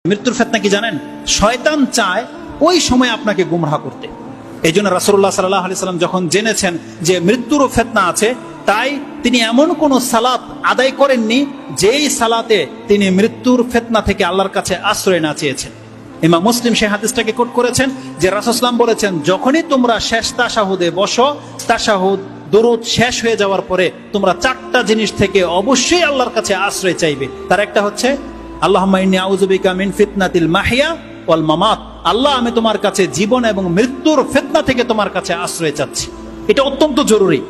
মৃত্যুর ফিতনা কি জানেন? শয়তান চায় ওই সময় আপনাকে গুমরাহ করতে। এই জন্য রাসূলুল্লাহ সাল্লাল্লাহু আলাইহি সাল্লাম যখন জেনেছেন যে মৃত্যুরও ফিতনা আছে, তাই তিনি এমন কোন সালাত আদায় করেননি যেই সালাতে তিনি মৃত্যুর ফিতনা থেকে আল্লাহর কাছে আশ্রয় না চেয়েছেন। ইমাম মুসলিম সেই হাদিসটাকে কোট করেছেন যে রাসূল সাল্লাল্লাহু আলাইহি ওয়াসাল্লাম বলেছেন, যখনই তোমরা শেষ তাশাহুদে বসো, তাশাহুদ দুরূদ শেষ হয়ে যাওয়ার পরে তোমরা চারটা জিনিস থেকে অবশ্যই আল্লাহর কাছে আশ্রয় চাইবে। তার একটা হচ্ছে আল্লাহুম্মা ইন্নী আউযু বিকা মিন ফিতনাতিল মাহইয়া ওয়াল মামাত, আল্লাহ আমি তোমার কাছে জীবন এবং মৃত্যুর ফিতনা থেকে তোমার কাছে আশ্রয় চাচ্ছি। এটা অত্যন্ত জরুরি।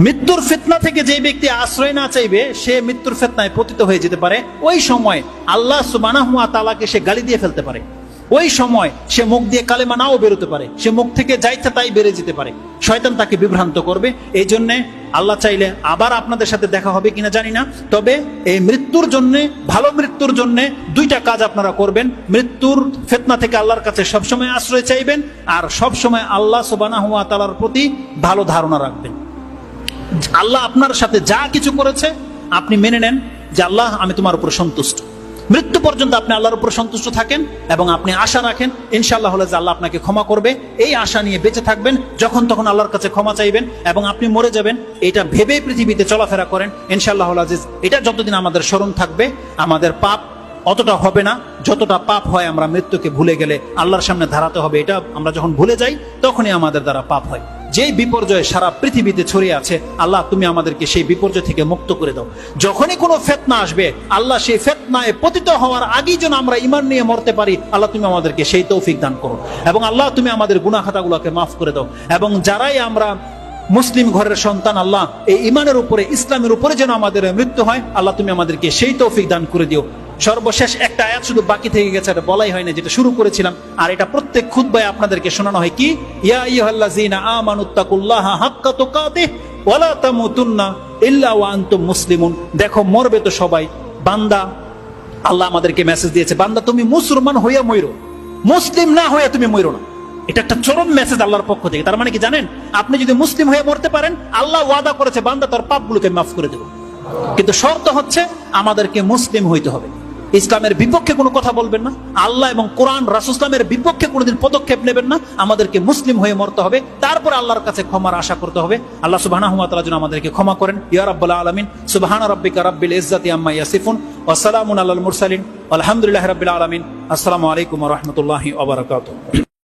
মৃত্যুর ফিতনা থেকে যে ব্যক্তি আশ্রয় না চাইবে সে মৃত্যুর ফিতনায় পতিত হয়ে যেতে পারে। ওই সময় আল্লাহ সুবহানাহু ওয়া তাআলাকে সে গালি দিয়ে ফেলতে পারে। ওই সময় সে মুখ দিয়ে কালেমা নাও বেরোতে পারে, সে মুখ থেকে যাইতে তাই বেড়ে যেতে পারে, শয়তান তাকে বিভ্রান্ত করবে। এই জন্য আল্লাহ চাইলে আবার আপনাদের সাথে দেখা হবে কিনা জানি না, তবে এই মৃত্যুর জন্য, ভালো মৃত্যুর জন্য দুইটা কাজ আপনারা করবেন। মৃত্যুর ফিতনা থেকে আল্লাহর কাছে সবসময় আশ্রয় চাইবেন, আর সবসময় আল্লাহ সুবহানাহু ওয়া তাআলার প্রতি ভালো ধারণা রাখবেন। আল্লাহ আপনার সাথে যা কিছু করেছে আপনি মেনে নেন যে আল্লাহ আমি তোমার উপর সন্তুষ্ট। মৃত্যু পর্যন্ত আপনি আল্লাহর উপর সন্তুষ্ট থাকেন এবং আপনি আশা রাখেন ইনশাআল্লাহ যে আল্লাহ আপনাকে ক্ষমা করবে। এই আশা নিয়ে বেঁচে থাকবেন, যখন তখন আল্লাহর কাছে ক্ষমা চাইবেন এবং আপনি মরে যাবেন এটা ভেবে পৃথিবীতে চলাফেরা করেন। ইনশাআল্লাহ আজিজ, এটা যতদিন আমাদের স্মরণ থাকবে আমাদের পাপ অতটা হবে না যতটা পাপ হয় আমরা মৃত্যুকে ভুলে গেলে আল্লাহর সামনে দাঁড়াতে হবে। এটা আমরা যখন ভুলে যাই তখনই আমাদের দ্বারা পাপ হয়। যেই বিপর্যয় সারা পৃথিবীতে ছড়িয়ে আছে, আল্লাহ তুমি আমাদেরকে সেই বিপর্যয় থেকে মুক্ত করে দাও। যখনই কোনো ফিতনা আসবে আল্লাহ সেই ফিতনায় পতিত হওয়ার আগেই যেন আমরা ঈমান নিয়ে মরতে পারি, আল্লাহ তুমি আমাদেরকে সেই তৌফিক দান করো। এবং আল্লাহ তুমি আমাদের গুনাহ খাতাগুলোকে মাফ করে দাও। এবং যারাই আমরা মুসলিম ঘরের সন্তান, আল্লাহ এই ঈমানের উপরে, ইসলামের উপরে যেন আমাদের মৃত্যু হয়, আল্লাহ তুমি আমাদেরকে সেই তৌফিক দান করে দিও। সর্বশেষ একটা আয়াত শুধু বাকি থেকে গেছে, এটা বলাই হয় না, যেটা শুরু করেছিলাম, আর এটা প্রত্যেক খুতবায় আপনাদেরকে শোনানো হয়। কি? ইয়া আইয়ুহাল্লাযীনা আমানুত্তাকুল্লাহা হাক্কা তুকাতিহি ওয়া লা তামুতুন্না ইল্লা ওয়া আনতুম মুসলিমুন। দেখো মরবে তো সবাই, বান্দা আল্লাহ আমাদেরকে মেসেজ দিয়েছে, বান্দা তুমি মুসলমান হইয়া মইরো, মুসলিম না হইয়া তুমি মইরো না। এটা একটা চরম মেসেজ আল্লাহর পক্ষ থেকে। তার মানে কি জানেন? আপনি যদি মুসলিম হয়ে মরতে পারেন, আল্লাহ ওয়াদা করেছে বান্দা তার পাপগুলোকে মাফ করে দেব। কিন্তু শর্ত হচ্ছে আমাদেরকে মুসলিম হইতে হবে। ইসলামের বিপক্ষে কোনো কথা বলবেন না, আল্লাহ এবং কোরআন রাসূল ইসলামের বিপক্ষে কোনোদিন পদক্ষেপ নেবেন না। আমাদেরকে মুসলিম হয়ে মরতে হবে, তারপর আল্লাহর কাছে ক্ষমার আশা করতে হবে। আল্লাহ সুবহানাহু ওয়া তাআলা যেন আমাদেরকে ক্ষমা করেন। ইয়া রাব্বাল আলামিন, সুবহানা রাব্বিকা রাব্বিল ইজ্জাতি আম্মা ইয়াসিফুন ওয়া সালামুন আলাল মুরসালিন আলহামদুলিল্লাহি রাব্বিল আলামিন। আসসালামু আলাইকুম ওয়া রাহমাতুল্লাহি ওয়া বারাকাতুহু।